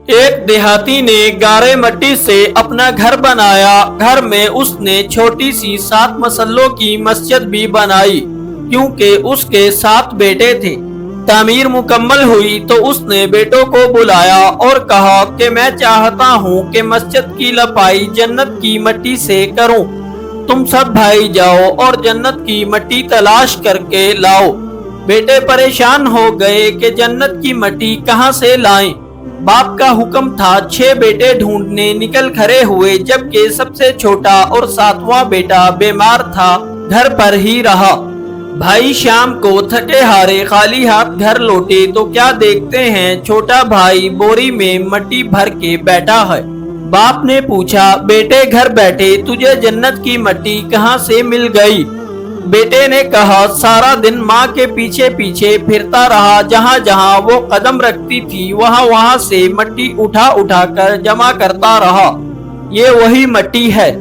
ایک دیہاتی نے گارے مٹی سے اپنا گھر بنایا۔ گھر میں اس نے چھوٹی سی 7 مسلوں کی مسجد بھی بنائی کیونکہ اس کے 7 بیٹے تھے۔ تعمیر مکمل ہوئی تو اس نے بیٹوں کو بلایا اور کہا کہ میں چاہتا ہوں کہ مسجد کی لپائی جنت کی مٹی سے کروں۔ تم سب بھائی جاؤ اور جنت کی مٹی تلاش کر کے لاؤ۔ بیٹے پریشان ہو گئے کہ جنت کی مٹی کہاں سے لائیں۔ باپ کا حکم تھا 6 بیٹے ڈھونڈنے نکل کھڑے ہوئے، جبکہ سب سے چھوٹا اور 7واں بیٹا بیمار تھا، گھر پر ہی رہا۔ بھائی شام کو تھکے ہارے خالی ہاتھ گھر لوٹے تو کیا دیکھتے ہیں چھوٹا بھائی بوری میں مٹی بھر کے بیٹھا ہے۔ باپ نے پوچھا، بیٹے گھر بیٹھے تجھے جنت کی مٹی کہاں سے مل گئی؟ بیٹے نے کہا، سارا دن ماں کے پیچھے پیچھے پھرتا رہا، جہاں جہاں وہ قدم رکھتی تھی وہاں سے مٹی اٹھا اٹھا کر جمع کرتا رہا۔ یہ وہی مٹی ہے